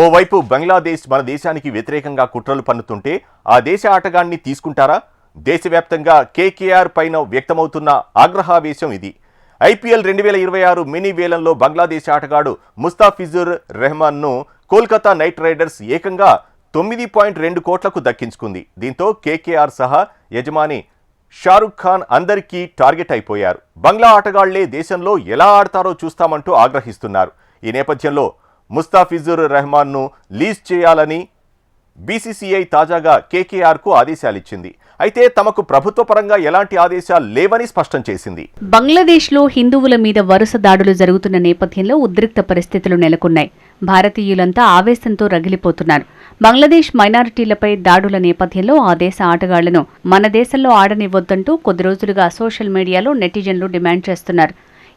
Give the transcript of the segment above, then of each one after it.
ఓవైపు బంగ్లాదేశ్ మన దేశానికి వ్యతిరేకంగా కుట్రలు పన్నుతుంటే ఆ దేశ ఆటగాన్ని తీసుకుంటారా? దేశవ్యాప్తంగా కేకేఆర్ పైన వ్యక్తమవుతున్న ఆగ్రహావేశం ఇది. ఐపీఎల్ 2026 మినీ వేలంలో బంగ్లాదేశ్ ఆటగాడు ముస్తాఫిజుర్ రెహమాన్ను కోల్కతా నైట్ రైడర్స్ ఏకంగా 9.2 కోట్లకు దక్కించుకుంది. దీంతో కేకేఆర్ సహా యజమాని షారుఖ్ ఖాన్ అందరికీ టార్గెట్ అయిపోయారు. బంగ్లా ఆటగాళ్లే దేశంలో ఎలా ఆడతారో చూస్తామంటూ ఆగ్రహిస్తున్నారు. ఈ నేపథ్యంలో ముస్తాఫిజుర్ రెహమాన్ను లీజ్ చేయాలని బీసీసీఐ తాజాగా కేకేఆర్కు ఆదేశాలిచ్చింది. అయితే తమకు ప్రభుత్వ పరంగా ఎలాంటి ఆదేశాలు లేవని స్పష్టం చేసింది. బంగ్లాదేశ్లో హిందువుల మీద వరుస దాడులు జరుగుతున్న నేపథ్యంలో ఉద్రిక్త పరిస్థితులు నెలకొన్నాయి. భారతీయులంతా ఆవేశంతో రగిలిపోతున్నారు. బంగ్లాదేశ్ మైనారిటీలపై దాడుల నేపథ్యంలో ఆ దేశ ఆటగాళ్లను మన దేశంలో ఆడనివ్వొద్దంటూ కొద్ది రోజులుగా సోషల్ మీడియాలో నెటిజన్లు డిమాండ్ చేస్తున్నారు.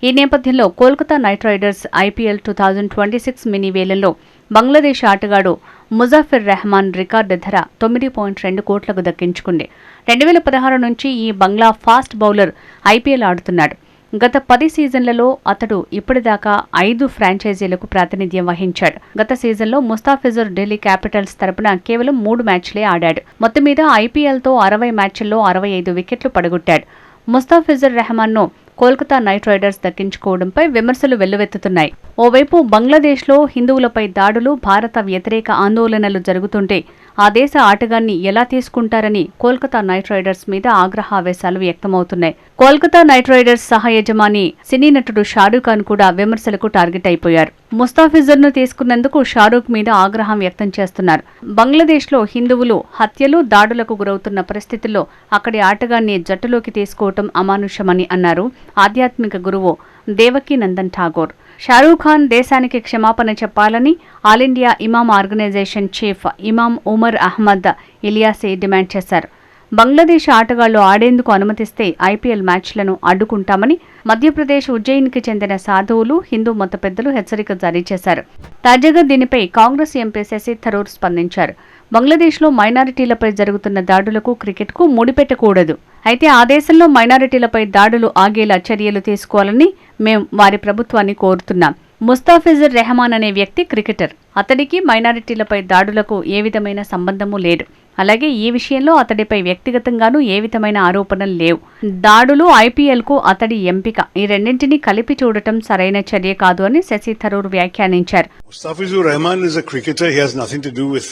ఈ నేపథ్యంలో Kolkata night riders IPL 2026 mini వేలంలో బంగ్లాదేశ్ ఆటగాడు ముజాఫిర్ రెహమాన్ రికార్డు ధర 9.2 కోట్లకు దక్కించుకుంది. 2016 నుంచి ఈ బంగ్లా ఫాస్ట్ బౌలర్ ఐపీఎల్ ఆడుతున్నాడు. గత 10 సీజన్లలో అతడు ఇప్పటిదాకా 5 ఫ్రాంచైజీలకు ప్రాతినిధ్యం వహించాడు. గత సీజన్లో ముస్తాఫిజుర్ ఢిల్లీ క్యాపిటల్స్ తరపున కేవలం 3 మ్యాచ్లే ఆడాడు. మొత్తం మీద ఐపీఎల్తో 60 మ్యాచ్ల్లో 65 వికెట్లు పడగొట్టాడు. ముస్తాఫిజుర్ రెహమాన్ను కోల్కతా నైట్ రైడర్స్ దక్కించుకోవడంపై విమర్శలు వెల్లువెత్తుతున్నాయి. ఓవైపు బంగ్లాదేశ్లో హిందువులపై దాడులు, భారత వ్యతిరేక ఆందోళనలు జరుగుతుంటే ఆ దేశ ఆటగాన్ని ఎలా తీసుకుంటారని కోల్కతా నైట్ రైడర్స్ మీద ఆగ్రహావేశాలు వ్యక్తమవుతున్నాయి. కోల్కతా నైట్ రైడర్స్ సహ యజమాని సినీ నటుడు షారూఖ్ ఖాన్ కూడా విమర్శలకు టార్గెట్ అయిపోయారు. ముస్తాఫిజుర్ను తీసుకున్నందుకు షారూఖ్ మీద ఆగ్రహం వ్యక్తం చేస్తున్నారు. బంగ్లాదేశ్లో హిందువులు హత్యలు, దాడులకు గురవుతున్న పరిస్థితుల్లో అక్కడి ఆటగాన్ని జట్టులోకి తీసుకోవటం అమానుషమని అన్నారు ఆధ్యాత్మిక గురువు దేవకీ నందన్ ఠాగూర్. షారూఖ్ ఖాన్ దేశానికి క్షమాపణ చెప్పాలని ఆల్ ఇండియా ఇమాం ఆర్గనైజేషన్ చీఫ్ ఇమాం ఉమర్ అహ్మద్ ఇలియాసీ డిమాండ్ చేశారు. బంగ్లాదేశ్ ఆటగాళ్లు ఆడేందుకు అనుమతిస్తే ఐపీఎల్ మ్యాచ్లను అడ్డుకుంటామని మధ్యప్రదేశ్ ఉజ్జయిన్కి చెందిన సాధువులు, హిందూ మత పెద్దలు హెచ్చరిక జారీ చేశారు. తాజాగా దీనిపై కాంగ్రెస్ ఎంపీ శశి థరూర్ స్పందించారు. బంగ్లాదేశ్లో మైనారిటీలపై జరుగుతున్న దాడులకు క్రికెట్కు ముడిపెట్టకూడదు. అయితే ఆ దేశంలో మైనారిటీలపై దాడులు ఆగేలా చర్యలు తీసుకోవాలని మేం వారి ప్రభుత్వాన్ని కోరుతున్నాం. ముస్తాఫిజుర్ రెహమాన్ అనే వ్యక్తి క్రికెటర్. అతడికి మైనారిటీలపై దాడులకు ఏ విధమైన సంబంధమూ లేదు. అలాగే ఈ విషయంలో అతడిపై వ్యక్తిగతంగానూ ఏ విధమైన ఆరోపణలు లేవు. దాడులు, ఐపీఎల్కు అతడి ఎంపిక, ఈ రెండింటినీ కలిపి చూడటం సరైన చర్య కాదు అని శశి థరూర్ వ్యాఖ్యానించారు. Mustafizour Rahman is a cricketer. He has nothing to do with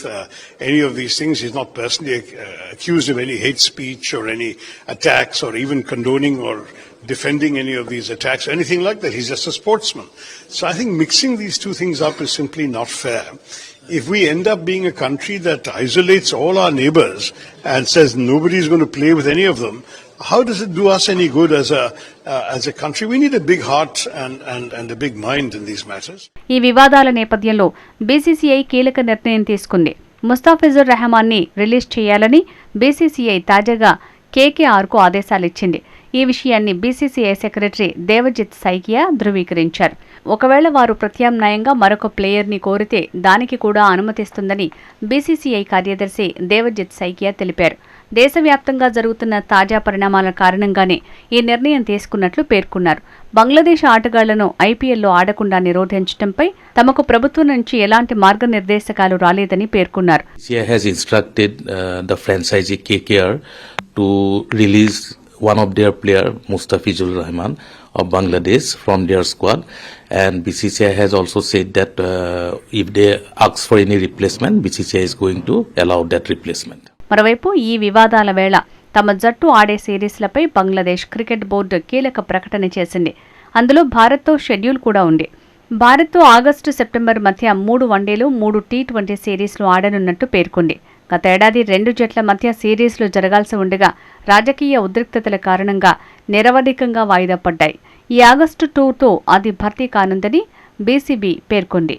any of these things. He's not personally accused of any hate speech or any attacks or even condoning or defending any of these attacks or anything like that. He's just a sportsman. So I think mixing these two things up is simply not fair. If we end up being a country that isolates all our neighbors and says nobody is going to play with any of them, how does it do us any good as a country? We need a big heart and a big mind in these matters. ఈ వివాదాల నేపథ్యంలో BCCI కీలక నిర్ణయం తీసుకుంది. Mustafizur రెహమాన్ని release చేయాలని BCCI తాజాగా కేకేఆర్కు ఆదేశాలిచ్చింది. ఈ విషయాన్ని బీసీసీఐ సెక్రటరీ దేవజిత్ సైకియా ధృవీకరించారు. ఒకవేళ వారు ప్రత్యామ్నాయంగా మరొక ప్లేయర్ని కోరితే దానికి కూడా అనుమతిస్తుందని బీసీసీఐ కార్యదర్శి దేవజిత్ సైకియా తెలిపారు. దేశవ్యాప్తంగా జరుగుతున్న తాజా పరిణామాల కారణంగానే ఈ నిర్ణయం తీసుకున్నట్లు పేర్కొన్నారు. బంగ్లాదేశ్ ఆటగాళ్లను ఐపీఎల్లో ఆడకుండా నిరోధించడంపై తమకు ప్రభుత్వం నుంచి ఎలాంటి మార్గనిర్దేశకాలు రాలేదని పేర్కొన్నారు. one of their player, Mustafizour Rahman of Bangladesh, from their squad, and BCCI has also said that if they ask for any replacement, BCCI is going to allow that replacement. మరోవైపు ఈ వివాదాల వేళ తమ జట్టు ఆడే సిరీస్లపై బంగ్లాదేశ్ క్రికెట్ బోర్డు కీలక ప్రకటన చేసింది. అందులో భారత్తో షెడ్యూల్ కూడా ఉంది. భారత్తో ఆగస్టు, సెప్టెంబర్ మధ్య 3 వన్డేలు, 3 టీ20 సిరీస్లు ఆడనున్నట్టు పేర్కొంది. గతేడాది 2 జట్ల మధ్య సిరీస్లు జరగాల్సి ఉండగా రాజకీయ ఉద్రిక్తతల కారణంగా నిరవధికంగా వాయిదా పడ్డాయి. ఈ ఆగస్టు 2తో అది భర్తీ కానుందని బీసీబీ పేర్కొంది.